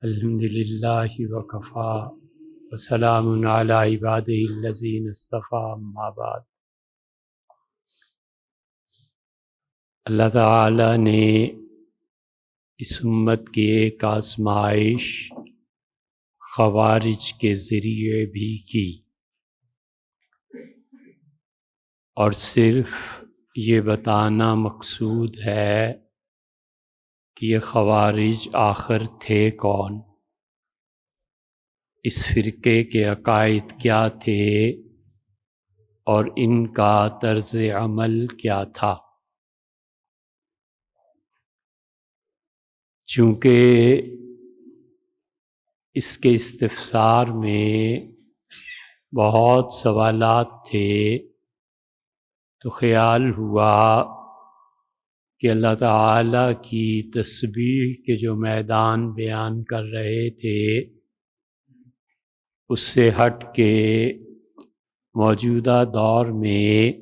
الحمد للہ وکفا وسلام علی عبادہ الذین اصطفیٰ اما بعد۔ اللہ تعالی نے اس امت کی ایک آزمائش خوارج کے ذریعے بھی کی، اور صرف یہ بتانا مقصود ہے کہ یہ خوارج آخر تھے کون، اس فرقے کے عقائد کیا تھے اور ان کا طرز عمل کیا تھا۔ چونکہ اس کے استفسار میں بہت سوالات تھے، تو خیال ہوا کہ اللہ تعالیٰ کی تسبیح کے جو میدان بیان کر رہے تھے اس سے ہٹ کے موجودہ دور میں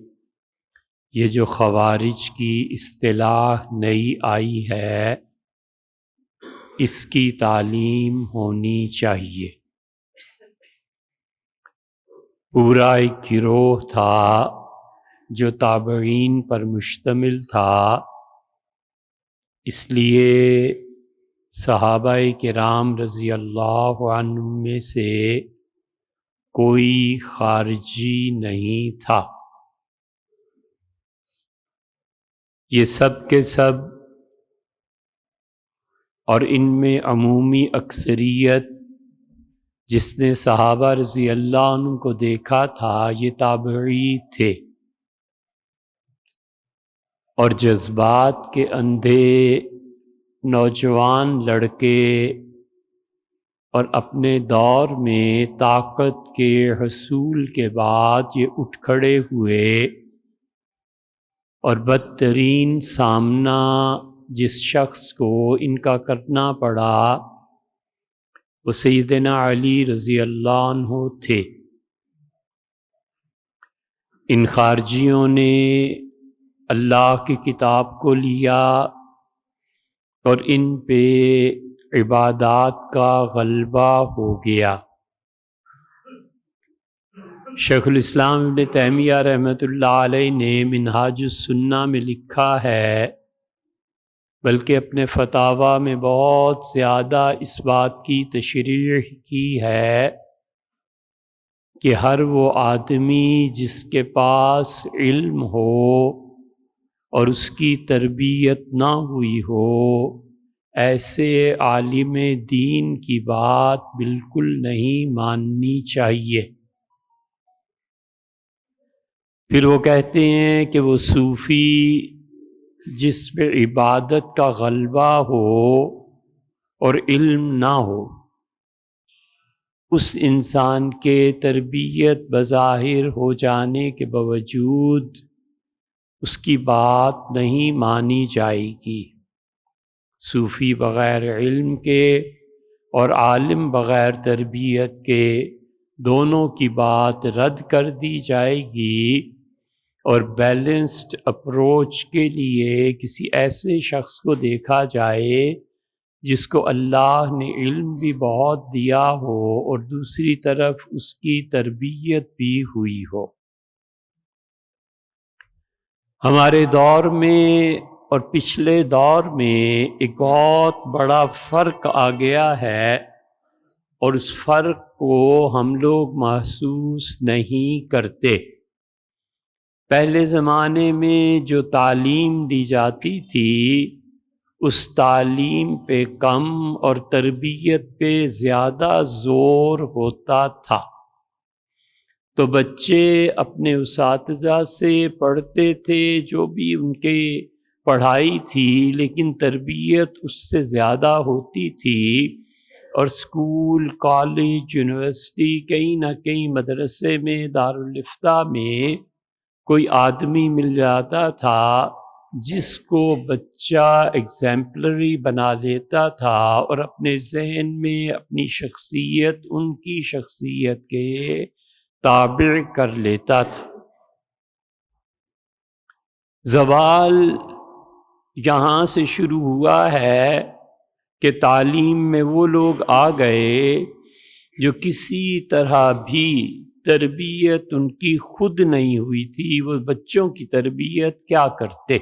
یہ جو خوارج کی اصطلاح نئی آئی ہے اس کی تعلیم ہونی چاہیے۔ پورا ایک گروہ تھا جو تابعین پر مشتمل تھا، اس لیے صحابہ کرام رضی اللہ عنہم میں سے کوئی خارجی نہیں تھا، یہ سب کے سب، اور ان میں عمومی اکثریت جس نے صحابہ رضی اللہ عنہ کو دیکھا تھا یہ تابعی تھے، اور جذبات کے اندھے نوجوان لڑکے اور اپنے دور میں طاقت کے حصول کے بعد یہ اٹھ کھڑے ہوئے، اور بدترین سامنا جس شخص کو ان کا کرنا پڑا وہ سیدنا علی رضی اللہ عنہ تھے۔ ان خارجیوں نے اللہ کی کتاب کو لیا اور ان پہ عبادات کا غلبہ ہو گیا۔ شیخ الاسلام ابن تیمیہ رحمۃ اللہ علیہ نے منہاج السنہ میں لکھا ہے، بلکہ اپنے فتاویٰ میں بہت زیادہ اس بات کی تشریح کی ہے کہ ہر وہ آدمی جس کے پاس علم ہو اور اس کی تربیت نہ ہوئی ہو، ایسے عالم دین کی بات بالکل نہیں ماننی چاہیے۔ پھر وہ کہتے ہیں کہ وہ صوفی جس پہ عبادت کا غلبہ ہو اور علم نہ ہو، اس انسان کے تربیت بظاہر ہو جانے کے باوجود اس کی بات نہیں مانی جائے گی۔ صوفی بغیر علم کے اور عالم بغیر تربیت کے دونوں کی بات رد کر دی جائے گی، اور بیلنسڈ اپروچ کے لیے کسی ایسے شخص کو دیکھا جائے جس کو اللہ نے علم بھی بہت دیا ہو اور دوسری طرف اس کی تربیت بھی ہوئی ہو۔ ہمارے دور میں اور پچھلے دور میں ایک بہت بڑا فرق آ گیا ہے، اور اس فرق کو ہم لوگ محسوس نہیں کرتے۔ پہلے زمانے میں جو تعلیم دی جاتی تھی اس تعلیم پہ کم اور تربیت پہ زیادہ زور ہوتا تھا، تو بچے اپنے اساتذہ سے پڑھتے تھے جو بھی ان کے پڑھائی تھی، لیکن تربیت اس سے زیادہ ہوتی تھی، اور اسکول، کالج، یونیورسٹی، کہیں نہ کہیں مدرسے میں، دارالفتہ میں کوئی آدمی مل جاتا تھا جس کو بچہ ایگزیمپلری بنا لیتا تھا اور اپنے ذہن میں اپنی شخصیت ان کی شخصیت کے تابع کر لیتا تھا۔ زوال یہاں سے شروع ہوا ہے کہ تعلیم میں وہ لوگ آ گئے جو کسی طرح بھی تربیت ان کی خود نہیں ہوئی تھی، وہ بچوں کی تربیت کیا کرتے؟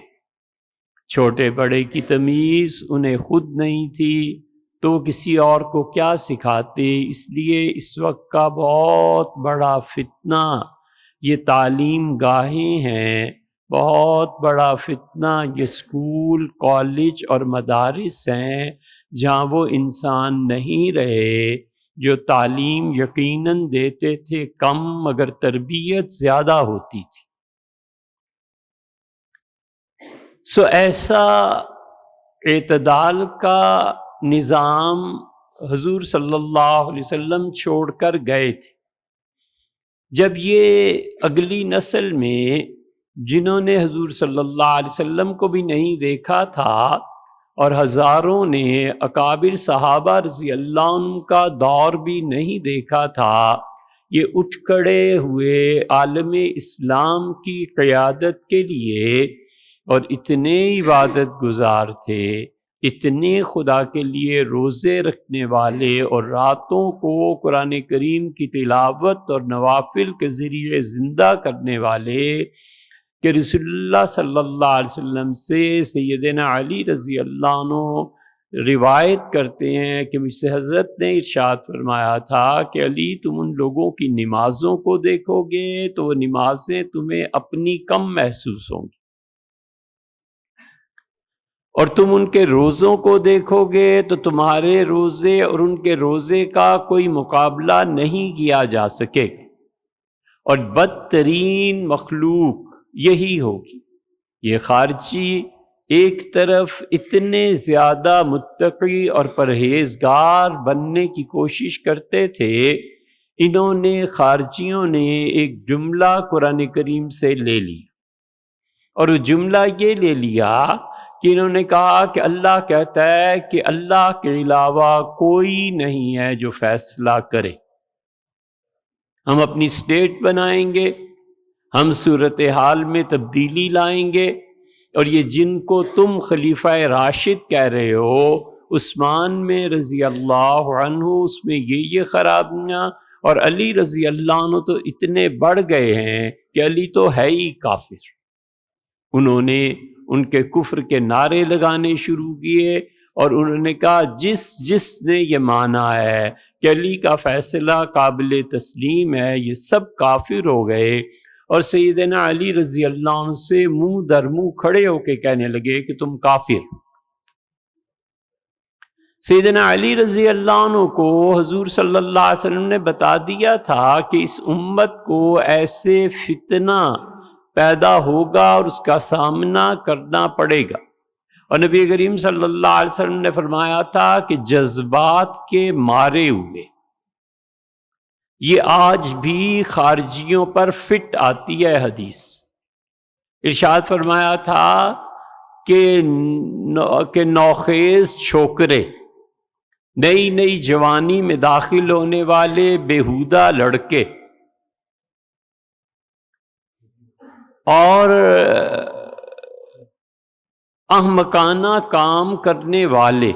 چھوٹے بڑے کی تمیز انہیں خود نہیں تھی تو کسی اور کو کیا سکھاتے؟ اس لیے اس وقت کا بہت بڑا فتنہ یہ تعلیم گاہیں ہیں، بہت بڑا فتنہ یہ اسکول، کالج اور مدارس ہیں، جہاں وہ انسان نہیں رہے جو تعلیم یقیناً دیتے تھے کم مگر تربیت زیادہ ہوتی تھی۔ ایسا اعتدال کا نظام حضور صلی اللہ علیہ وسلم چھوڑ کر گئے تھے۔ جب یہ اگلی نسل میں جنہوں نے حضور صلی اللہ علیہ وسلم کو بھی نہیں دیکھا تھا اور ہزاروں نے اکابر صحابہ رضی اللہ عنہ کا دور بھی نہیں دیکھا تھا، یہ اٹھ کھڑے ہوئے عالم اسلام کی قیادت کے لیے، اور اتنے عبادت گزار تھے، اتنے خدا کے لیے روزے رکھنے والے اور راتوں کو قرآن کریم کی تلاوت اور نوافل کے ذریعے زندہ کرنے والے، کہ رسول اللہ صلی اللہ علیہ وسلم سے سیدنا علی رضی اللہ عنہ روایت کرتے ہیں کہ مجھ سے حضرت نے ارشاد فرمایا تھا کہ علی تم ان لوگوں کی نمازوں کو دیکھو گے تو وہ نمازیں تمہیں اپنی کم محسوس ہوں گی، اور تم ان کے روزوں کو دیکھو گے تو تمہارے روزے اور ان کے روزے کا کوئی مقابلہ نہیں کیا جا سکے گا، اور بدترین مخلوق یہی ہوگی۔ یہ خارجی ایک طرف اتنے زیادہ متقی اور پرہیزگار بننے کی کوشش کرتے تھے، انہوں نے خارجیوں نے ایک جملہ قرآن کریم سے لے لیا، اور وہ جملہ یہ لے لیا کہ انہوں نے کہا کہ اللہ کہتا ہے کہ اللہ کے علاوہ کوئی نہیں ہے جو فیصلہ کرے، ہم اپنی اسٹیٹ بنائیں گے، ہم صورتحال میں تبدیلی لائیں گے، اور یہ جن کو تم خلیفہ راشد کہہ رہے ہو، عثمان میں رضی اللہ عنہ اس میں یہ خرابیاں، اور علی رضی اللہ عنہ تو اتنے بڑھ گئے ہیں کہ علی تو ہے ہی کافر۔ انہوں نے ان کے کفر کے نعرے لگانے شروع کیے، اور انہوں نے کہا جس نے یہ مانا ہے کہ علی کا فیصلہ قابل تسلیم ہے، یہ سب کافر ہو گئے، اور سیدنا علی رضی اللہ عنہ سے منہ در منہ کھڑے ہو کے کہنے لگے کہ تم کافر۔ سیدنا علی رضی اللہ عنہ کو حضور صلی اللہ علیہ وسلم نے بتا دیا تھا کہ اس امت کو ایسے فتنہ پیدا ہوگا اور اس کا سامنا کرنا پڑے گا، اور نبی کریم صلی اللہ علیہ وسلم نے فرمایا تھا کہ جذبات کے مارے ہوئے، یہ آج بھی خارجیوں پر فٹ آتی ہے حدیث۔ ارشاد فرمایا تھا کہ نوخیز چھوکرے، نئی نئی جوانی میں داخل ہونے والے بیہودہ لڑکے اور احمقانہ کام کرنے والے،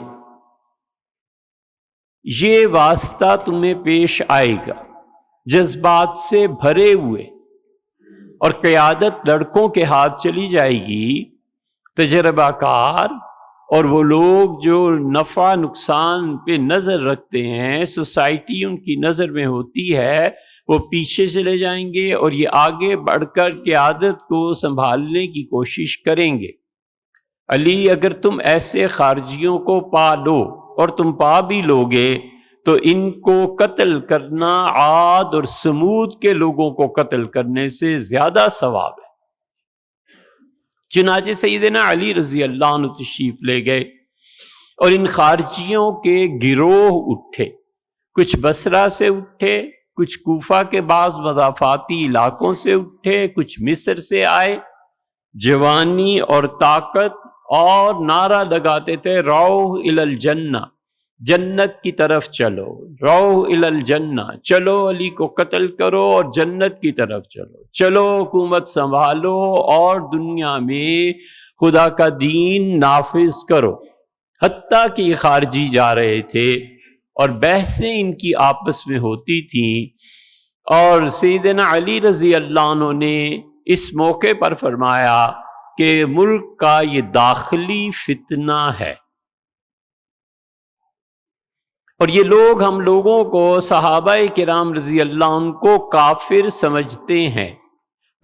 یہ واسطہ تمہیں پیش آئے گا، جذبات سے بھرے ہوئے، اور قیادت لڑکوں کے ہاتھ چلی جائے گی، تجربہ کار، اور وہ لوگ جو نفع نقصان پہ نظر رکھتے ہیں، سوسائٹی ان کی نظر میں ہوتی ہے، وہ پیچھے چلے جائیں گے اور یہ آگے بڑھ کر قیادت کو سنبھالنے کی کوشش کریں گے۔ علی اگر تم ایسے خارجیوں کو پا لو، اور تم پا بھی لوگے، تو ان کو قتل کرنا عاد اور سمود کے لوگوں کو قتل کرنے سے زیادہ ثواب ہے۔ چنانچہ سیدنا علی رضی اللہ عنہ تشریف لے گئے، اور ان خارجیوں کے گروہ اٹھے، کچھ بصرہ سے اٹھے، کچھ کوفہ کے بعض مضافاتی علاقوں سے اٹھے، کچھ مصر سے آئے، جوانی اور طاقت، اور نعرہ لگاتے تھے روح الی الجنہ، جنت کی طرف چلو، روح الی الجنہ، چلو علی کو قتل کرو اور جنت کی طرف چلو، چلو حکومت سنبھالو اور دنیا میں خدا کا دین نافذ کرو۔ حتیٰ کہ یہ خارجی جا رہے تھے اور بحثیں ان کی آپس میں ہوتی تھیں، اور سیدنا علی رضی اللہ عنہ نے اس موقع پر فرمایا کہ ملک کا یہ داخلی فتنہ ہے، اور یہ لوگ ہم لوگوں کو صحابہ کرام رضی اللہ عنہ کو کافر سمجھتے ہیں،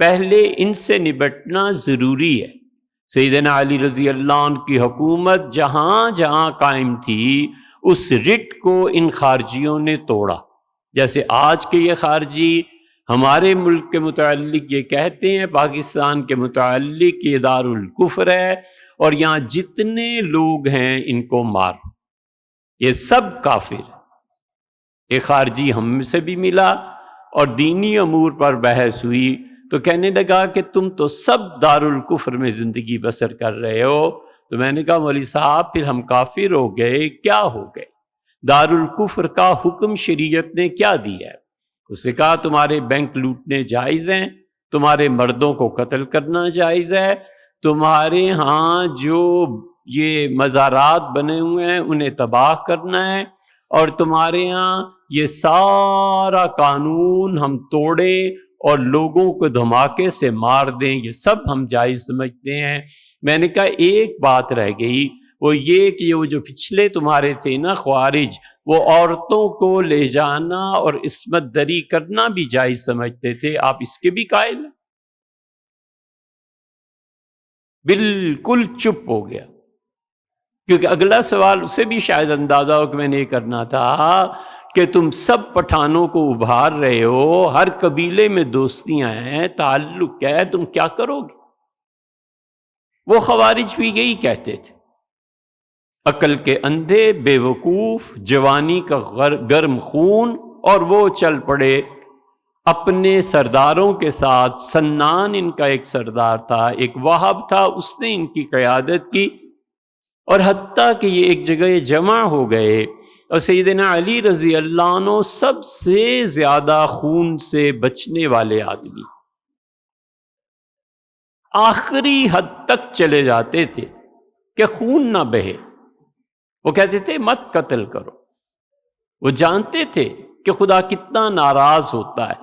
پہلے ان سے نبٹنا ضروری ہے۔ سیدنا علی رضی اللہ عنہ کی حکومت جہاں جہاں قائم تھی، اس رٹ کو ان خارجیوں نے توڑا۔ جیسے آج کے یہ خارجی ہمارے ملک کے متعلق یہ کہتے ہیں پاکستان کے متعلق یہ دارالکفر ہے، اور یہاں جتنے لوگ ہیں ان کو مار، یہ سب کافر۔ ایک خارجی ہم سے بھی ملا اور دینی امور پر بحث ہوئی تو کہنے لگا کہ تم تو سب دارالکفر میں زندگی بسر کر رہے ہو۔ تو میں نے کہا مولوی صاحب پھر ہم کافر ہو گئے؟ کیا ہو گئے؟ دارالکفر کا حکم شریعت نے کیا دیا ہے؟ اس نے کہا تمہارے بینک لوٹنے جائز ہیں، تمہارے مردوں کو قتل کرنا جائز ہے، تمہارے ہاں جو یہ مزارات بنے ہوئے ہیں انہیں تباہ کرنا ہے، اور تمہارے ہاں یہ سارا قانون ہم توڑیں اور لوگوں کو دھماکے سے مار دیں، یہ سب ہم جائز سمجھتے ہیں۔ میں نے کہا ایک بات رہ گئی، وہ یہ کہ وہ جو پچھلے تمہارے تھے نا خوارج، وہ عورتوں کو لے جانا اور عصمت دری کرنا بھی جائز سمجھتے تھے، آپ اس کے بھی قائل ہیں؟ بالکل چپ ہو گیا، کیونکہ اگلا سوال اسے بھی شاید اندازہ ہو کہ میں نے یہ کرنا تھا کہ تم سب پٹھانوں کو ابھار رہے ہو، ہر قبیلے میں دوستیاں ہیں، تعلق ہے، تم کیا کرو گے؟ وہ خوارج بھی یہی کہتے تھے، عقل کے اندھے، بے وقوف، جوانی کا گرم خون، اور وہ چل پڑے اپنے سرداروں کے ساتھ۔ سنان ان کا ایک سردار تھا، ایک وہب تھا، اس نے ان کی قیادت کی، اور حتیٰ کہ یہ ایک جگہ جمع ہو گئے، اور سیدنا علی رضی اللہ عنہ سب سے زیادہ خون سے بچنے والے آدمی آخری حد تک چلے جاتے تھے کہ خون نہ بہے۔ وہ کہتے تھے مت قتل کرو، وہ جانتے تھے کہ خدا کتنا ناراض ہوتا ہے۔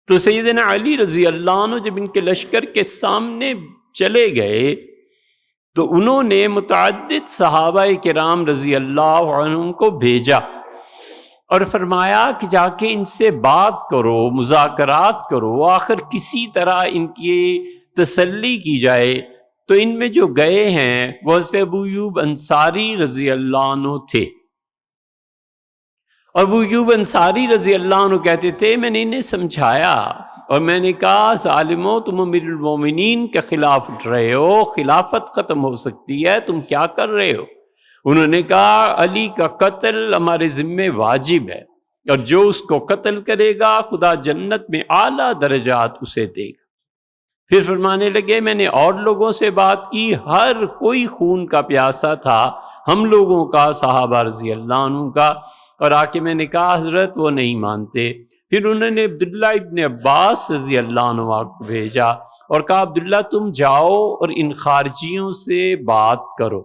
تو سیدنا علی رضی اللہ عنہ جب ان کے لشکر کے سامنے چلے گئے تو انہوں نے متعدد صحابہ کرام رضی اللہ عنہم کو بھیجا اور فرمایا کہ جا کے ان سے بات کرو، مذاکرات کرو، آخر کسی طرح ان کی تسلی کی جائے۔ تو ان میں جو گئے ہیں وہ حضرت ابو ایوب انصاری رضی اللہ عنہ تھے، اور ابو ایوب انصاری رضی اللہ عنہ کہتے تھے میں نے انہیں سمجھایا اور میں نے کہا ظالمو تم امیر المومنین کے خلاف اٹھ رہے ہو، خلافت ختم ہو سکتی ہے، تم کیا کر رہے ہو؟ انہوں نے کہا علی کا قتل ہمارے ذمے واجب ہے، اور جو اس کو قتل کرے گا خدا جنت میں اعلیٰ درجات اسے دے گا۔ پھر فرمانے لگے میں نے اور لوگوں سے بات کی، ہر کوئی خون کا پیاسا تھا، ہم لوگوں کا، صحابہ رضی اللہ عنہ کا، اور آ کے میں نے کہا حضرت وہ نہیں مانتے۔ پھر انہوں نے عبداللہ ابن عباس رضی اللہ عنہ کو بھیجا اور کہا عبداللہ تم جاؤ اور ان خارجیوں سے بات کرو۔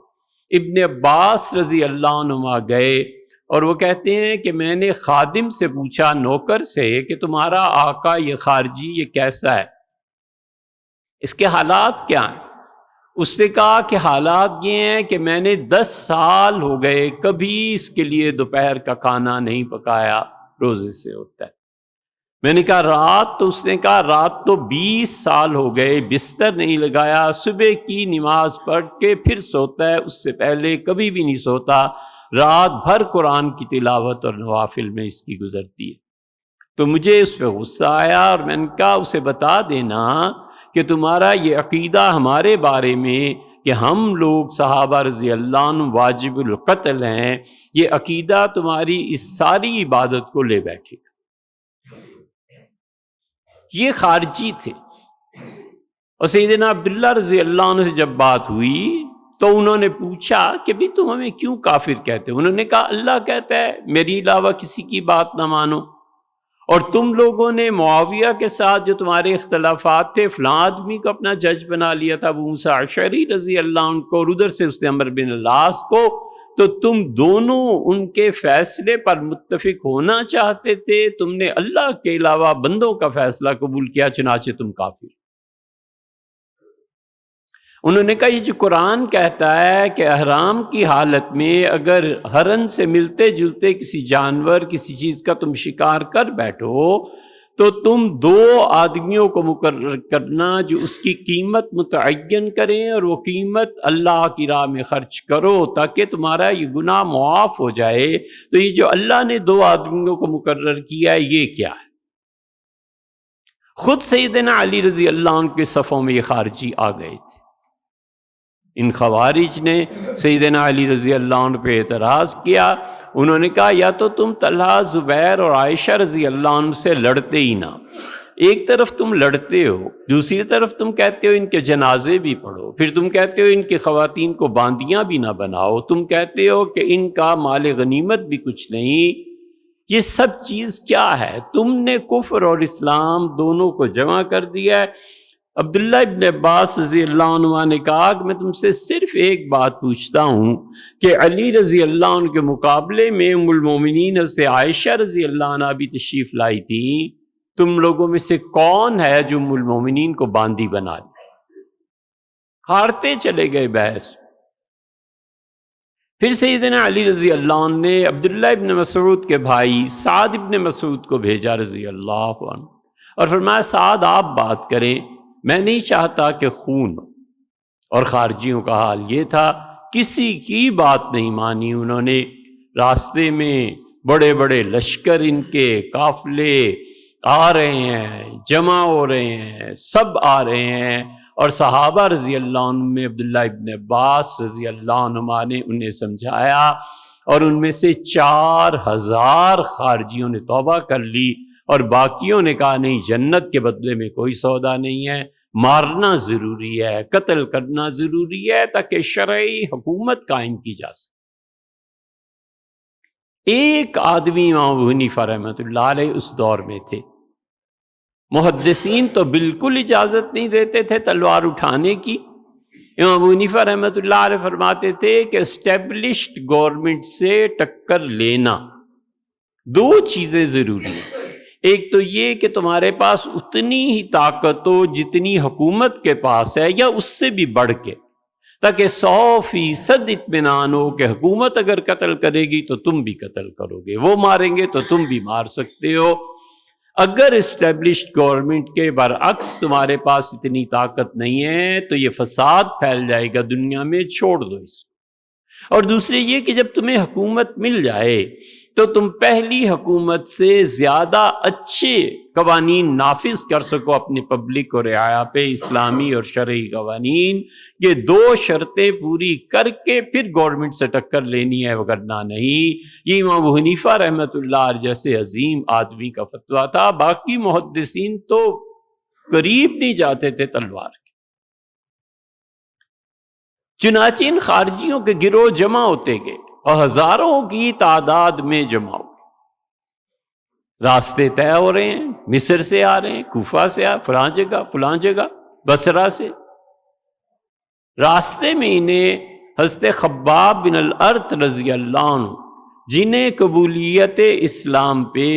ابن عباس رضی اللہ عنہ گئے اور وہ کہتے ہیں کہ میں نے خادم سے پوچھا، نوکر سے، کہ تمہارا آقا یہ خارجی یہ کیسا ہے، اس کے حالات کیا ہیں؟ اس نے کہا کہ حالات یہ ہیں کہ میں نے 10 سال ہو گئے کبھی اس کے لیے دوپہر کا کھانا نہیں پکایا، روزے سے ہوتا ہے۔ میں نے کہا رات؟ تو اس نے کہا رات تو 20 سال ہو گئے بستر نہیں لگایا، صبح کی نماز پڑھ کے پھر سوتا ہے، اس سے پہلے کبھی بھی نہیں سوتا، رات بھر قرآن کی تلاوت اور نوافل میں اس کی گزرتی ہے۔ تو مجھے اس پہ غصہ آیا اور میں نے کہا اسے بتا دینا کہ تمہارا یہ عقیدہ ہمارے بارے میں کہ ہم لوگ صحابہ رضی اللہ عنہ واجب القتل ہیں، یہ عقیدہ تمہاری اس ساری عبادت کو لے بیٹھے گا۔ یہ خارجی تھے، اور سیدنا عبداللہ رضی اللہ عنہ سے جب بات ہوئی تو انہوں نے پوچھا کہ بھی تم ہمیں کیوں کافر کہتے ہو؟ انہوں نے کہا اللہ کہتا ہے میری علاوہ کسی کی بات نہ مانو، اور تم لوگوں نے معاویہ کے ساتھ جو تمہارے اختلافات تھے، فلاں آدمی کو اپنا جج بنا لیا تھا، ابو موسیٰ اشعری رضی اللہ عنہ کو، اور ادھر سے اس نے عمرو بن العاص کو، تو تم دونوں ان کے فیصلے پر متفق ہونا چاہتے تھے، تم نے اللہ کے علاوہ بندوں کا فیصلہ قبول کیا، چنانچہ تم کافر۔ انہوں نے کہا یہ جو قرآن کہتا ہے کہ احرام کی حالت میں اگر ہرن سے ملتے جلتے کسی جانور کسی چیز کا تم شکار کر بیٹھو تو تم 2 آدمیوں کو مقرر کرنا جو اس کی قیمت متعین کریں، اور وہ قیمت اللہ کی راہ میں خرچ کرو تاکہ تمہارا یہ گناہ معاف ہو جائے۔ تو یہ جو اللہ نے 2 آدمیوں کو مقرر کیا ہے یہ کیا ہے؟ خود سیدنا علی رضی اللہ عنہ کے صفوں میں یہ خارجی آ گئے تھے۔ ان خوارج نے سیدنا علی رضی اللہ عنہ پہ اعتراض کیا، انہوں نے کہا یا تو تم طلحہ، زبیر اور عائشہ رضی اللہ عنہ سے لڑتے ہی نہ، ایک طرف تم لڑتے ہو، دوسری طرف تم کہتے ہو ان کے جنازے بھی پڑھو، پھر تم کہتے ہو ان کی خواتین کو باندیاں بھی نہ بناؤ، تم کہتے ہو کہ ان کا مال غنیمت بھی کچھ نہیں، یہ سب چیز کیا ہے؟ تم نے کفر اور اسلام دونوں کو جمع کر دیا ہے۔ عبداللہ ابن عباس رضی اللہ عنہ نے کہا کہ میں تم سے صرف ایک بات پوچھتا ہوں کہ علی رضی اللہ عنہ کے مقابلے میں ام المومنین سے عائشہ رضی اللہ عنہ بھی تشریف لائی تھی، تم لوگوں میں سے کون ہے جو ام المومنین کو باندی بنا لے؟ ہارتے چلے گئے بحث۔ پھر سیدنا علی رضی اللہ عنہ نے عبداللہ ابن مسعود کے بھائی سعد ابن مسعود کو بھیجا رضی اللہ عنہ، اور فرمایا سعد آپ بات کریں، میں نہیں چاہتا کہ خون ہو۔ اور خارجیوں کا حال یہ تھا، کسی کی بات نہیں مانی انہوں نے، راستے میں بڑے بڑے لشکر ان کے قافلے آ رہے ہیں، جمع ہو رہے ہیں، سب آ رہے ہیں، اور صحابہ رضی اللہ عنہ میں عبداللہ ابن عباس رضی اللہ عنہ نے انہیں سمجھایا، اور ان میں سے 4000 خارجیوں نے توبہ کر لی، اور باقیوں نے کہا نہیں، جنت کے بدلے میں کوئی سودا نہیں ہے، مارنا ضروری ہے، قتل کرنا ضروری ہے تاکہ شرعی حکومت قائم کی جا سکے۔ ایک آدمی امام ابو حنیفہ رحمۃ اللہ علیہ اس دور میں تھے، محدثین تو بالکل اجازت نہیں دیتے تھے تلوار اٹھانے کی۔ امام ابو حنیفہ رحمۃ اللہ علیہ فرماتے تھے کہ اسٹیبلشڈ گورنمنٹ سے ٹکر لینا 2 چیزیں ضروری ہیں، ایک تو یہ کہ تمہارے پاس اتنی ہی طاقت ہو جتنی حکومت کے پاس ہے یا اس سے بھی بڑھ کے، تاکہ 100% اطمینان ہو کہ حکومت اگر قتل کرے گی تو تم بھی قتل کرو گے، وہ ماریں گے تو تم بھی مار سکتے ہو۔ اگر اسٹیبلشڈ گورنمنٹ کے برعکس تمہارے پاس اتنی طاقت نہیں ہے تو یہ فساد پھیل جائے گا دنیا میں، چھوڑ دو اس کو۔ اور دوسرے یہ کہ جب تمہیں حکومت مل جائے تو تم پہلی حکومت سے زیادہ اچھے قوانین نافذ کر سکو اپنی پبلک اور رعایا پہ، اسلامی اور شرعی قوانین۔ یہ 2 شرطیں پوری کر کے پھر گورنمنٹ سے ٹکر لینی ہے، وگرنہ نہیں۔ یہ امام ابو حنیفہ رحمۃ اللہ علیہ جیسے عظیم آدمی کا فتویٰ تھا، باقی محدثین تو قریب نہیں جاتے تھے تلوار کے۔ چنانچہ ان خارجیوں کے گروہ جمع ہوتے گئے اور ہزاروں کی تعداد میں جمع ہو، راستے طے ہو رہے ہیں، مصر سے آ رہے ہیں، کوفہ سے فلاں جگہ بصرہ سے۔ راستے میں انہیں حضرت خباب بن الارت رضی اللہ عنہ، جنہیں قبولیت اسلام پہ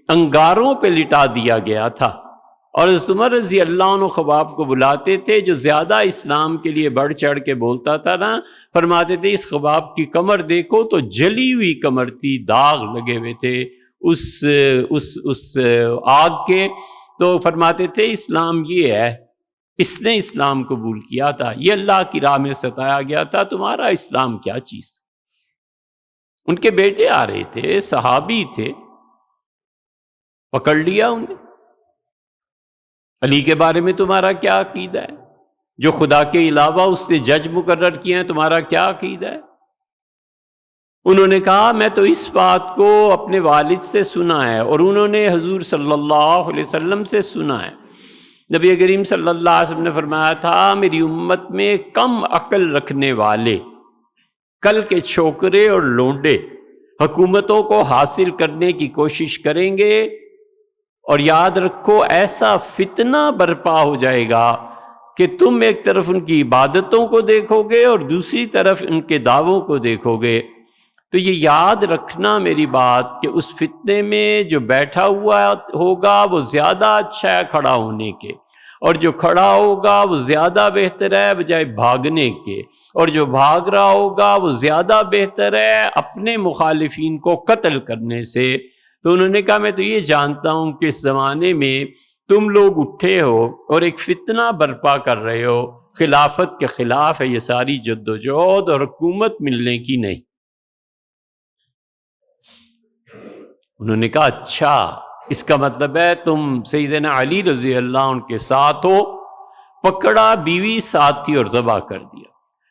انگاروں پہ لٹا دیا گیا تھا، اور حضرت عمر رضی اللہ عنہ خباب کو بلاتے تھے، جو زیادہ اسلام کے لیے بڑھ چڑھ کے بولتا تھا نا، فرماتے تھے اس خباب کی کمر دیکھو تو جلی ہوئی کمر تھی، داغ لگے ہوئے تھے اس آگ کے۔ تو فرماتے تھے اسلام یہ ہے، اس نے اسلام قبول کیا تھا، یہ اللہ کی راہ میں ستایا گیا تھا، تمہارا اسلام کیا چیز؟ ان کے بیٹے آ رہے تھے، صحابی تھے، پکڑ لیا انہیں، علی کے بارے میں تمہارا کیا عقیدہ ہے؟ جو خدا کے علاوہ اس نے جج مقرر کیے ہیں، تمہارا کیا عقیدہ ہے؟ انہوں نے کہا میں تو اس بات کو اپنے والد سے سنا ہے، اور انہوں نے حضور صلی اللہ علیہ وسلم سے سنا ہے۔ نبی کریم صلی اللہ علیہ وسلم نے فرمایا تھا میری امت میں کم عقل رکھنے والے، کل کے چھوکرے اور لونڈے حکومتوں کو حاصل کرنے کی کوشش کریں گے اور یاد رکھو ایسا فتنہ برپا ہو جائے گا کہ تم ایک طرف ان کی عبادتوں کو دیکھو گے اور دوسری طرف ان کے دعووں کو دیکھو گے۔ تو یہ یاد رکھنا میری بات کہ اس فتنے میں جو بیٹھا ہوا ہوگا وہ زیادہ اچھا ہے کھڑا ہونے کے، اور جو کھڑا ہوگا وہ زیادہ بہتر ہے بجائے بھاگنے کے، اور جو بھاگ رہا ہوگا وہ زیادہ بہتر ہے اپنے مخالفین کو قتل کرنے سے۔ تو انہوں نے کہا میں تو یہ جانتا ہوں کہ اس زمانے میں تم لوگ اٹھے ہو اور ایک فتنہ برپا کر رہے ہو، خلافت کے خلاف ہے یہ ساری جدوجہد، اور حکومت ملنے کی نہیں۔ انہوں نے کہا اچھا، اس کا مطلب ہے تم سیدنا علی رضی اللہ عنہ کے ساتھ ہو۔ پکڑا، بیوی ساتھ تھی اور ذبح کر دیا۔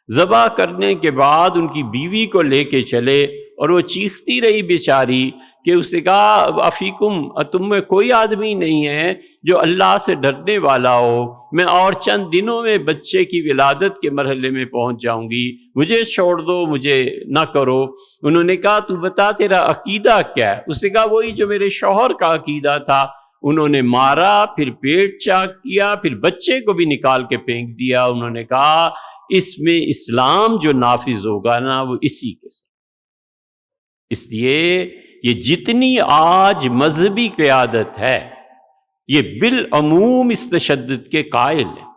ذبح کرنے کے بعد ان کی بیوی کو لے کے چلے اور وہ چیختی رہی بیچاری کہ اس نے کہا افیکم، تم میں کوئی آدمی نہیں ہے جو اللہ سے ڈرنے والا ہو، میں اور چند دنوں میں بچے کی ولادت کے مرحلے میں پہنچ جاؤں گی، مجھے چھوڑ دو، مجھے نہ کرو۔ انہوں نے کہا تو بتا تیرا عقیدہ کیا ہے؟ اس نے کہا وہی جو میرے شوہر کا عقیدہ تھا۔ انہوں نے مارا، پھر پیٹ چاک کیا، پھر بچے کو بھی نکال کے پھینک دیا۔ انہوں نے کہا اس میں اسلام جو نافذ ہوگا نا وہ اسی کے ساتھ۔ اس لیے یہ جتنی آج مذہبی قیادت ہے یہ بالعموم اس تشدد کے قائل ہیں،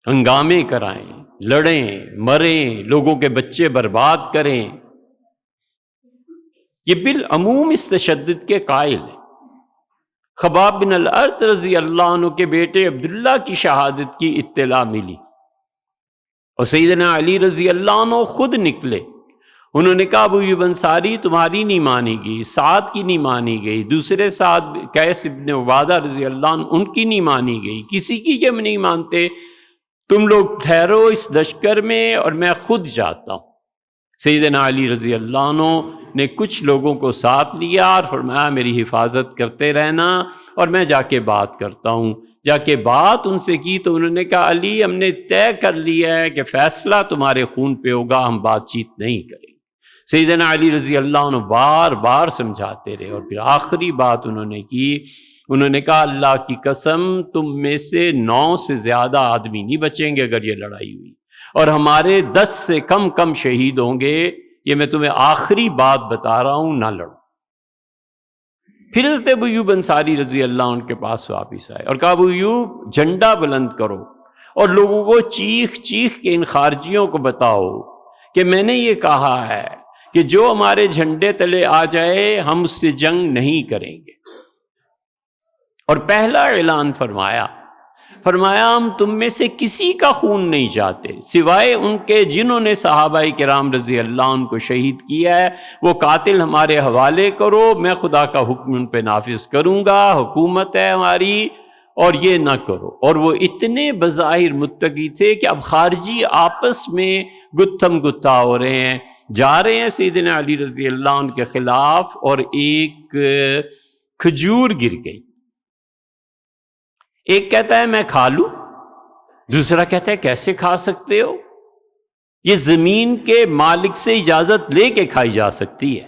ہنگامے کرائیں، لڑیں، مریں، لوگوں کے بچے برباد کریں، یہ بالعموم اس تشدد کے قائل ہیں۔ خباب بن الارت رضی اللہ عنہ کے بیٹے عبداللہ کی شہادت کی اطلاع ملی اور سیدنا علی رضی اللہ عنہ خود نکلے۔ انہوں نے کہا ابو ایوب انصاری تمہاری نہیں مانی گئی، سعد کی نہیں مانی گئی، دوسرے سعد قیس ابن عبادہ رضی اللہ عنہ ان کی نہیں مانی گئی، کسی کی کہ نہیں مانتے، تم لوگ ٹھہرو اس لشکر میں اور میں خود جاتا ہوں۔ سیدنا علی رضی اللہ عنہ نے کچھ لوگوں کو ساتھ لیا اور فرمایا میری حفاظت کرتے رہنا اور میں جا کے بات کرتا ہوں۔ جا کے بات ان سے کی تو انہوں نے کہا علی ہم نے طے کر لیا ہے کہ فیصلہ تمہارے خون پہ ہوگا، ہم بات چیت نہیں کریں۔ سیدنا علی رضی اللہ عنہ بار بار سمجھاتے رہے اور پھر آخری بات انہوں نے کی، انہوں نے کہا اللہ کی قسم تم میں سے 9 سے زیادہ آدمی نہیں بچیں گے اگر یہ لڑائی ہوئی، اور ہمارے 10 سے کم شہید ہوں گے، یہ میں تمہیں آخری بات بتا رہا ہوں، نہ لڑو۔ پھر حضرت ابو ایوب انصاری رضی اللہ عنہ کے پاس واپس آئے اور کہا ابو ایوب جھنڈا بلند کرو اور لوگوں کو چیخ چیخ کے ان خارجیوں کو بتاؤ کہ میں نے یہ کہا ہے کہ جو ہمارے جھنڈے تلے آ جائے ہم اس سے جنگ نہیں کریں گے۔ اور پہلا اعلان فرمایا ہم تم میں سے کسی کا خون نہیں چاہتے سوائے ان کے جنہوں نے صحابہ کرام رضی اللہ عنہ کو شہید کیا ہے، وہ قاتل ہمارے حوالے کرو، میں خدا کا حکم ان پہ نافذ کروں گا، حکومت ہے ہماری، اور یہ نہ کرو۔ اور وہ اتنے بظاہر متقی تھے کہ اب خارجی آپس میں گتھم گتھا ہو رہے ہیں، جا رہے ہیں سیدنا علی رضی اللہ عنہ کے خلاف، اور ایک کھجور گر گئی۔ ایک کہتا ہے میں کھا لوں، دوسرا کہتا ہے کیسے کھا سکتے ہو؟ یہ زمین کے مالک سے اجازت لے کے کھائی جا سکتی ہے،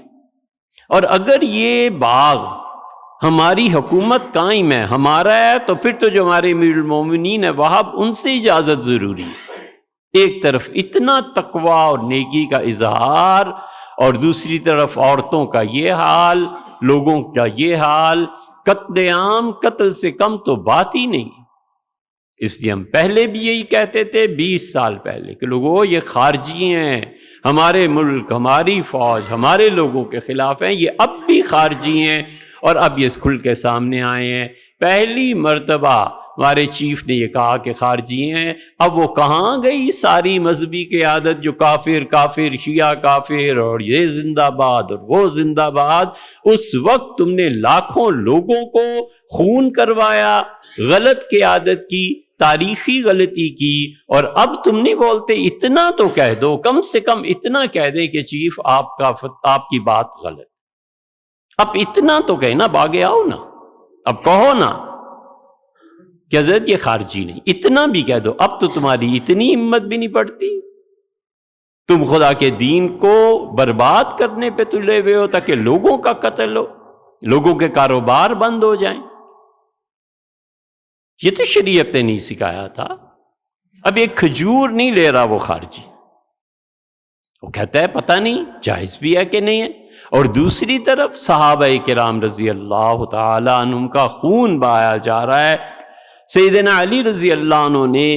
اور اگر یہ باغ ہماری حکومت قائم ہے، ہمارا ہے، تو پھر تو جو ہمارے امیر المومنین ہیں وہاں ان سے اجازت ضروری ہے۔ ایک طرف اتنا تقوی اور نیکی کا اظہار، اور دوسری طرف عورتوں کا یہ حال، لوگوں کا یہ حال، قتل عام، قتل سے کم تو بات ہی نہیں۔ اس لیے ہم پہلے بھی یہی کہتے تھے 20 سال پہلے کہ لوگوں یہ خارجی ہیں، ہمارے ملک، ہماری فوج، ہمارے لوگوں کے خلاف ہیں، یہ اب بھی خارجی ہیں، اور اب یہ کھل کے سامنے آئے ہیں۔ پہلی مرتبہ ہمارے چیف نے یہ کہا کہ خارجی ہیں، اب وہ کہاں گئی ساری مذہبی قیادت جو کافر کافر، شیعہ کافر، اور یہ زندہ باد اور وہ زندہ باد؟ اس وقت تم نے لاکھوں لوگوں کو خون کروایا، غلط قیادت کی، تاریخی غلطی کی، اور اب تم نہیں بولتے؟ اتنا تو کہہ دو، کم سے کم اتنا کہہ دے کہ چیف آپ کی بات غلط، اب اتنا تو کہنا، باگے آؤ نا، اب کہو نا کہ حضرت یہ خارجی نہیں، اتنا بھی کہہ دو۔ اب تو تمہاری اتنی ہمت بھی نہیں پڑتی، تم خدا کے دین کو برباد کرنے پہ تلے ہوئے ہو تاکہ لوگوں کا قتل ہو، لوگوں کے کاروبار بند ہو جائیں۔ یہ تو شریعت نے نہیں سکھایا تھا۔ اب ایک کھجور نہیں لے رہا وہ خارجی، وہ کہتا ہے پتہ نہیں جائز بھی ہے کہ نہیں ہے، اور دوسری طرف صحابہ کرام رضی اللہ تعالی عنہم کا خون بہایا جا رہا ہے۔ سیدنا علی رضی اللہ عنہ نے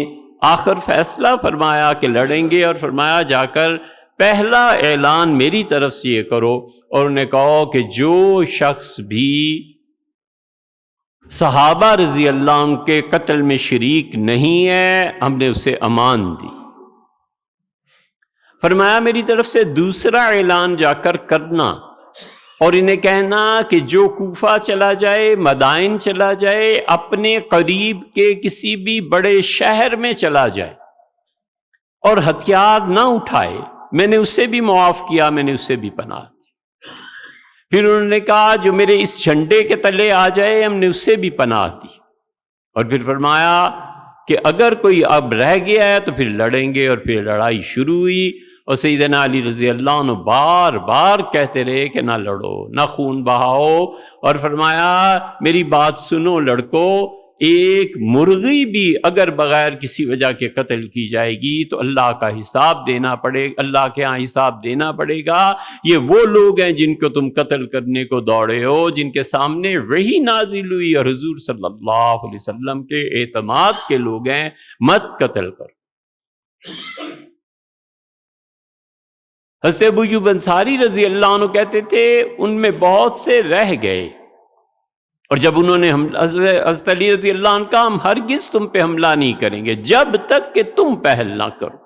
آخر فیصلہ فرمایا کہ لڑیں گے، اور فرمایا جا کر پہلا اعلان میری طرف سے یہ کرو، اور انہیں کہو کہ جو شخص بھی صحابہ رضی اللہ عنہ کے قتل میں شریک نہیں ہے ہم نے اسے امان دی۔ فرمایا میری طرف سے دوسرا اعلان جا کر کرنا، اور انہیں کہنا کہ جو کوفہ چلا جائے، مدائن چلا جائے، اپنے قریب کے کسی بھی بڑے شہر میں چلا جائے اور ہتھیار نہ اٹھائے، میں نے اسے بھی معاف کیا، میں نے اسے بھی پناہ دی۔ پھر انہوں نے کہا جو میرے اس جھنڈے کے تلے آ جائے ہم نے اسے بھی پناہ دی، اور پھر فرمایا کہ اگر کوئی اب رہ گیا ہے تو پھر لڑیں گے، اور پھر لڑائی شروع ہوئی، اور سیدنا علی رضی اللہ عنہ بار بار کہتے رہے کہ نہ لڑو، نہ خون بہاؤ، اور فرمایا میری بات سنو لڑکو، ایک مرغی بھی اگر بغیر کسی وجہ کے قتل کی جائے گی تو اللہ کا حساب دینا پڑے، اللہ کے ہاں حساب دینا پڑے گا۔ یہ وہ لوگ ہیں جن کو تم قتل کرنے کو دوڑے ہو، جن کے سامنے وحی نازل ہوئی اور حضور صلی اللہ علیہ وسلم کے اعتماد کے لوگ ہیں، مت قتل کرو۔ حضرت ابو ایوب انصاری رضی اللہ عنہ کہتے تھے ان میں بہت سے رہ گئے، اور جب انہوں نے حضرت علی رضی اللہ عنہ کہا ہم ہرگز تم پہ حملہ نہیں کریں گے جب تک کہ تم پہل نہ کرو،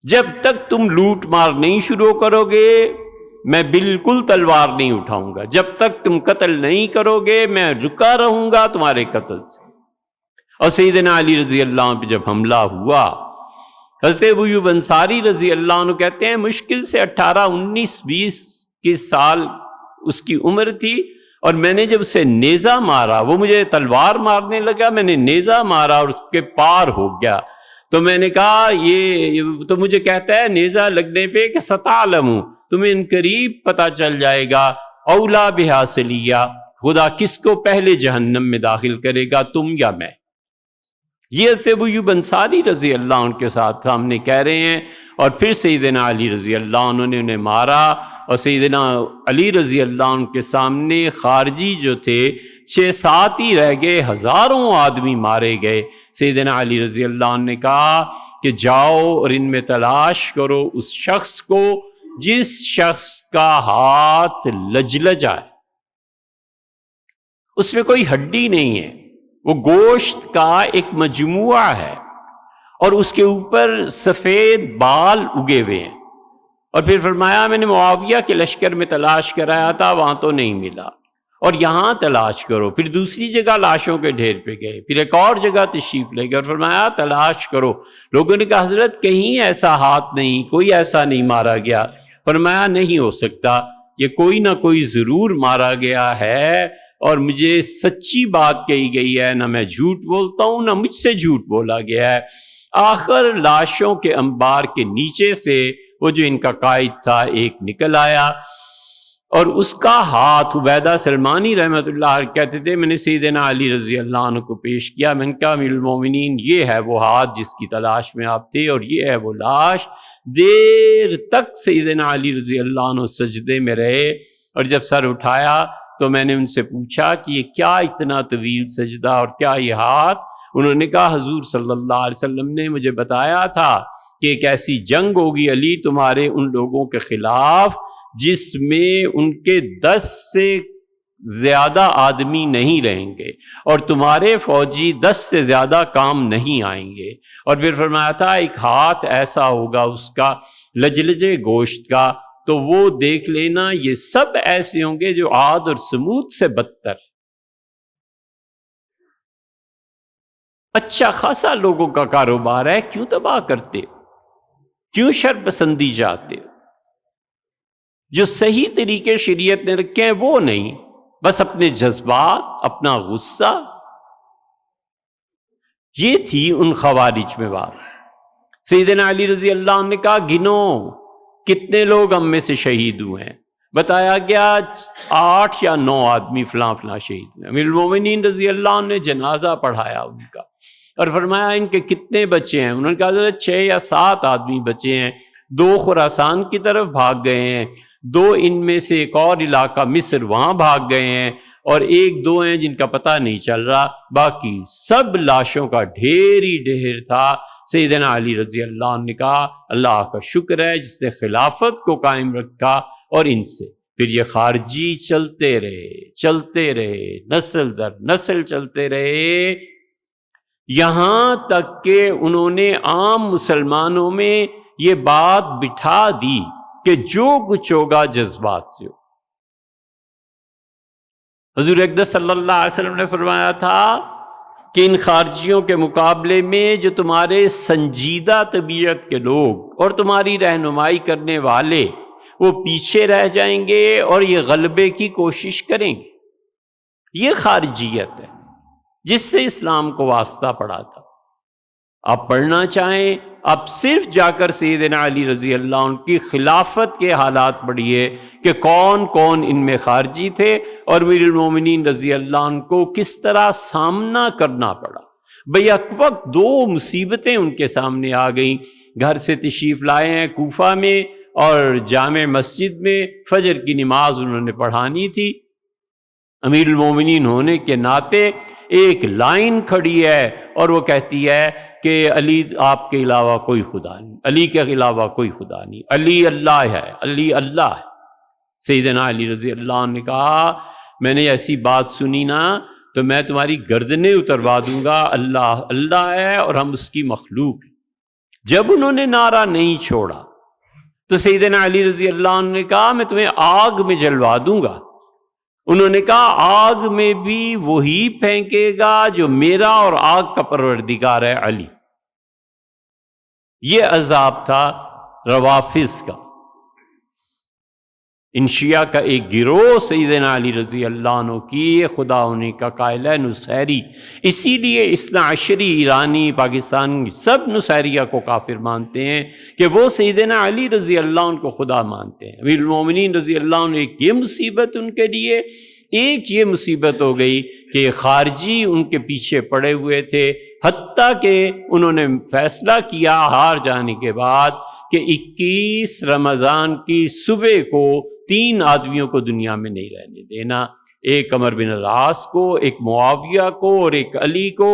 جب تک تم لوٹ مار نہیں شروع کرو گے میں بالکل تلوار نہیں اٹھاؤں گا، جب تک تم قتل نہیں کرو گے میں رکا رہوں گا تمہارے قتل سے۔ اور سیدنا علی رضی اللہ عنہ پہ جب حملہ ہوا، حضرت ابو ایوب انصاری رضی اللہ عنہ کہتے ہیں مشکل سے 18 19 20 کی سال اس کی عمر تھی، اور میں نے جب اسے نیزہ مارا، وہ مجھے تلوار مارنے لگا، میں نے نیزہ مارا اور اس کے پار ہو گیا، تو میں نے کہا یہ تو مجھے کہتا ہے نیزہ لگنے پہ کہ ستعلم، تمہیں ان قریب پتہ چل جائے گا، اولا بہا سلیہ، خدا کس کو پہلے جہنم میں داخل کرے گا، تم یا میں۔ یہ حضرت ابو ایوب انصاری رضی اللہ عنہ کے ساتھ سامنے کہہ رہے ہیں، اور پھر سیدنا علی رضی اللہ عنہ نے انہیں مارا، اور سیدنا علی رضی اللہ عنہ کے سامنے خارجی جو تھے 6-7 ہی رہ گئے، ہزاروں آدمی مارے گئے۔ سیدنا علی رضی اللہ عنہ نے کہا کہ جاؤ اور ان میں تلاش کرو اس شخص کو جس شخص کا ہاتھ لجلجا ہے، اس میں کوئی ہڈی نہیں ہے، وہ گوشت کا ایک مجموعہ ہے، اور اس کے اوپر سفید بال اگے ہوئے ہیں۔ اور پھر فرمایا میں نے معاویہ کے لشکر میں تلاش کرایا تھا، وہاں تو نہیں ملا، اور یہاں تلاش کرو۔ پھر دوسری جگہ لاشوں کے ڈھیر پہ گئے، پھر ایک اور جگہ تشریف لے گئے، اور فرمایا تلاش کرو۔ لوگوں نے کہا حضرت کہیں ایسا ہاتھ نہیں، کوئی ایسا نہیں مارا گیا۔ فرمایا نہیں ہو سکتا، یہ کوئی نہ کوئی ضرور مارا گیا ہے، اور مجھے سچی بات کہی گئی ہے، نہ میں جھوٹ بولتا ہوں نہ مجھ سے جھوٹ بولا گیا ہے۔ آخر لاشوں کے انبار کے نیچے سے وہ جو ان کا قائد تھا ایک نکل آیا، اور اس کا ہاتھ عبیدہ سلمانی رحمۃ اللہ علیہ کہتے تھے میں نے سیدنا علی رضی اللہ عنہ کو پیش کیا، میں نے کہا امیر المومنین یہ ہے وہ ہاتھ جس کی تلاش میں آپ تھے، اور یہ ہے وہ لاش۔ دیر تک سیدنا علی رضی اللہ عنہ سجدے میں رہے، اور جب سر اٹھایا تو میں نے ان سے پوچھا کہ یہ کیا اتنا طویل سجدہ اور کیا یہ ہاتھ؟ انہوں نے کہا حضور صلی اللہ علیہ وسلم نے مجھے بتایا تھا کہ ایک ایسی جنگ ہوگی علی تمہارے ان لوگوں کے خلاف جس میں ان کے 10 سے زیادہ آدمی نہیں رہیں گے، اور تمہارے فوجی 10 سے زیادہ کام نہیں آئیں گے۔ اور پھر فرمایا تھا ایک ہاتھ ایسا ہوگا اس کا لجلجے گوشت کا، تو وہ دیکھ لینا یہ سب ایسے ہوں گے جو عاد اور سمود سے بدتر۔ اچھا خاصا لوگوں کا کاروبار ہے، کیوں تباہ کرتے، کیوں شر پسندی جاتے؟ جو صحیح طریقے شریعت نے رکھے ہیں وہ نہیں، بس اپنے جذبات، اپنا غصہ۔ یہ تھی ان خوارج میں بات۔ سیدنا علی رضی اللہ عنہ نے کہا گنو کتنے لوگ ہم میں سے شہید ہوئے ہیں، بتایا گیا 8 یا 9 آدمی فلاں فلاں شہید ہوئے۔ امیر المومنین رضی اللہ عنہ نے جنازہ پڑھایا ان کا اور فرمایا ان کے کتنے بچے ہیں؟ انہوں نے کہا حضرت 6 یا 7 آدمی بچے ہیں، 2 خراسان کی طرف بھاگ گئے ہیں، 2 ان میں سے ایک اور علاقہ مصر وہاں بھاگ گئے ہیں، اور 1-2 ہیں جن کا پتہ نہیں چل رہا، باقی سب لاشوں کا ڈھیر ہی ڈھیر تھا۔ سیدنا علی رضی اللہ عنہ نے کہا اللہ کا شکر ہے جس نے خلافت کو قائم رکھا، اور ان سے پھر یہ خارجی چلتے رہے، نسل در نسل چلتے رہے، یہاں تک کہ انہوں نے عام مسلمانوں میں یہ بات بٹھا دی کہ جو کچھ ہوگا جذبات سے ہو۔ حضور اقدس صلی اللہ علیہ وسلم نے فرمایا تھا کہ ان خارجیوں کے مقابلے میں جو تمہارے سنجیدہ طبیعت کے لوگ اور تمہاری رہنمائی کرنے والے وہ پیچھے رہ جائیں گے اور یہ غلبے کی کوشش کریں گے۔ یہ خارجیت ہے جس سے اسلام کو واسطہ پڑا تھا۔ آپ پڑھنا چاہیں آپ صرف جا کر سیدنا علی رضی اللہ عنہ کی خلافت کے حالات پڑھیے کہ کون کون ان میں خارجی تھے اور امیر المومنین رضی اللہ عنہ کو کس طرح سامنا کرنا پڑا۔ بیک وقت 2 مصیبتیں ان کے سامنے آ گئیں۔ گھر سے تشریف لائے ہیں کوفہ میں اور جامع مسجد میں فجر کی نماز انہوں نے پڑھانی تھی۔ امیر المومنین ہونے کے ناطے ایک لائن کھڑی ہے اور وہ کہتی ہے کہ علی آپ کے علاوہ کوئی خدا نہیں، علی کے علاوہ کوئی خدا نہیں، علی اللہ ہے، علی اللہ ہے۔ سیدنا علی رضی اللہ عنہ نے کہا میں نے ایسی بات سنی نا تو میں تمہاری گردنیں اتروا دوں گا، اللہ اللہ ہے اور ہم اس کی مخلوق ہیں۔ جب انہوں نے نعرہ نہیں چھوڑا تو سیدنا علی رضی اللہ عنہ نے کہا میں تمہیں آگ میں جلوا دوں گا۔ انہوں نے کہا آگ میں بھی وہی پھینکے گا جو میرا اور آگ کا پروردگار ہے علی۔ یہ عذاب تھا روافض کا۔ ان شیعہ کا ایک گروہ سیدنا علی رضی اللہ عنہ کی خدا ہونے کا قائل ہے، نصیری۔ اسی لیے اثنا عشری ایرانی پاکستان سب نصیریہ کو کافر مانتے ہیں کہ وہ سیدنا علی رضی اللہ عنہ کو خدا مانتے ہیں۔ امیر المومنین رضی اللہ عنہ ایک یہ مصیبت ان کے لیے، ایک یہ مصیبت ہو گئی کہ خارجی ان کے پیچھے پڑے ہوئے تھے، حتیٰ کہ انہوں نے فیصلہ کیا ہار جانے کے بعد کہ 21 رمضان کی صبح کو 3 آدمیوں کو دنیا میں نہیں رہنے دینا، ایک عمر بن العاص کو، ایک معاویہ کو اور ایک علی کو۔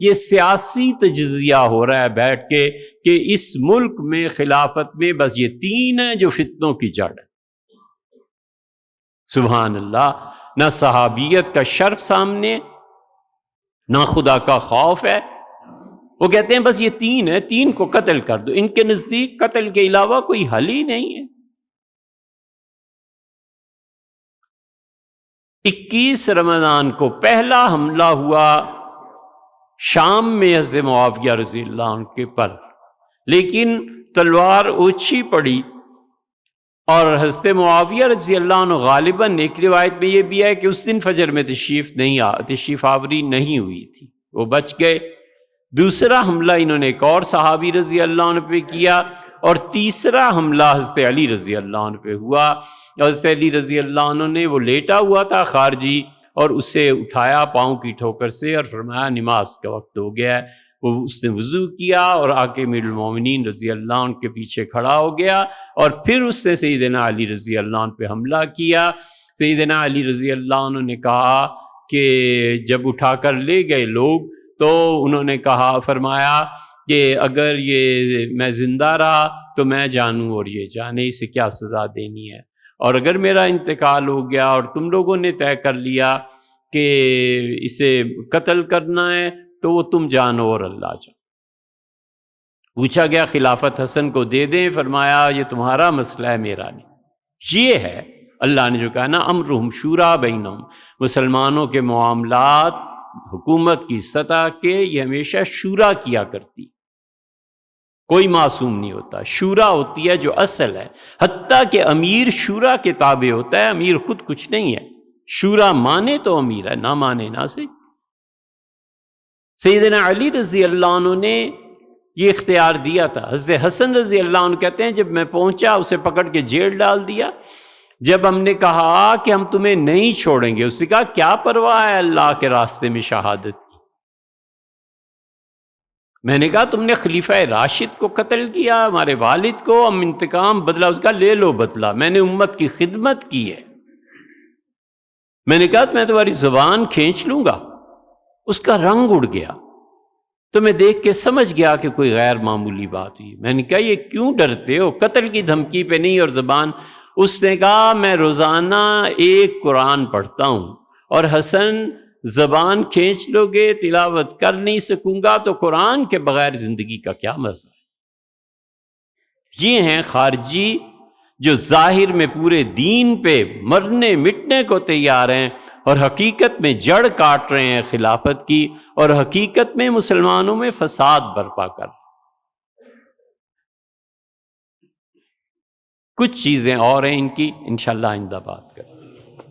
یہ سیاسی تجزیہ ہو رہا ہے بیٹھ کے کہ اس ملک میں خلافت میں بس یہ 3 ہیں جو فتنوں کی جڑ ہے۔ سبحان اللہ، نہ صحابیت کا شرف سامنے، نہ خدا کا خوف ہے۔ وہ کہتے ہیں بس یہ 3 ہیں، 3 کو قتل کر دو۔ ان کے نزدیک قتل کے علاوہ کوئی حل ہی نہیں ہے۔ 21 رمضان کو پہلا حملہ ہوا شام میں حضرت معاویہ رضی اللہ عنہ کے پر، لیکن تلوار اوچھی پڑی اور حضرت معاویہ رضی اللہ عنہ غالباً ایک روایت میں یہ بھی ہے کہ اس دن فجر میں تشریف آوری نہیں ہوئی تھی، وہ بچ گئے۔ دوسرا حملہ انہوں نے ایک اور صحابی رضی اللہ عنہ پہ کیا، اور تیسرا حملہ حضرت علی رضی اللہ عنہ پہ ہوا۔ حضرت علی رضی اللہ عنہ نے، وہ لیٹا ہوا تھا خارجی، اور اسے اٹھایا پاؤں کی ٹھوکر سے اور فرمایا نماز کا وقت ہو گیا ہے۔ اس نے وضو کیا اور آ کے امیر المومنین رضی اللہ عنہ کے پیچھے کھڑا ہو گیا، اور پھر اس نے سیدنا علی رضی اللہ عنہ پہ حملہ کیا۔ سیدنا علی رضی اللہ عنہ نے کہا کہ جب اٹھا کر لے گئے لوگ تو انہوں نے فرمایا کہ اگر یہ میں زندہ رہا تو میں جانوں اور یہ جانے، اسے کیا سزا دینی ہے، اور اگر میرا انتقال ہو گیا اور تم لوگوں نے طے کر لیا کہ اسے قتل کرنا ہے تو وہ تم جانو اور اللہ جانو۔ پوچھا گیا خلافت حسن کو دے دیں؟ فرمایا یہ تمہارا مسئلہ ہے، میرا نہیں۔ یہ ہے اللہ نے جو کہا نا امرہم شورا بینہم، مسلمانوں کے معاملات حکومت کی سطح کے یہ ہمیشہ شورا کیا کرتی، کوئی معصوم نہیں ہوتا، شورا ہوتی ہے جو اصل ہے، حتیٰ کہ امیر شورا کے تابع ہوتا ہے، امیر خود کچھ نہیں ہے، شورا مانے تو امیر ہے، نہ مانے نہ سے۔ سیدنا علی رضی اللہ عنہ نے یہ اختیار دیا تھا۔ حضرت حسن رضی اللہ عنہ کہتے ہیں جب میں پہنچا اسے پکڑ کے جیل ڈال دیا، جب ہم نے کہا کہ ہم تمہیں نہیں چھوڑیں گے، اس نے کہا کیا پرواہ ہے اللہ کے راستے میں شہادت کی؟ میں نے کہا تم نے خلیفہ راشد کو قتل کیا، ہمارے والد کو، ہم انتقام بدلا، اس کا لے لو بدلا، میں نے امت کی خدمت کی ہے۔ میں نے کہا میں تمہاری زبان کھینچ لوں گا، اس کا رنگ اڑ گیا، تو میں دیکھ کے سمجھ گیا کہ کوئی غیر معمولی بات ہوئی۔ میں نے کہا یہ کیوں ڈرتے ہو؟ قتل کی دھمکی پہ نہیں اور زبان۔ اس نے کہا میں روزانہ ایک قرآن پڑھتا ہوں، اور حسن زبان کھینچ لو گے، تلاوت کر نہیں سکوں گا، تو قرآن کے بغیر زندگی کا کیا مزہ ہے؟ یہ ہیں خارجی جو ظاہر میں پورے دین پہ مرنے مٹنے کو تیار ہیں، اور حقیقت میں جڑ کاٹ رہے ہیں خلافت کی، اور حقیقت میں مسلمانوں میں فساد برپا کر رہے ہیں۔ کچھ چیزیں اور ہیں ان کی، انشاءاللہ آئندہ بات کریں۔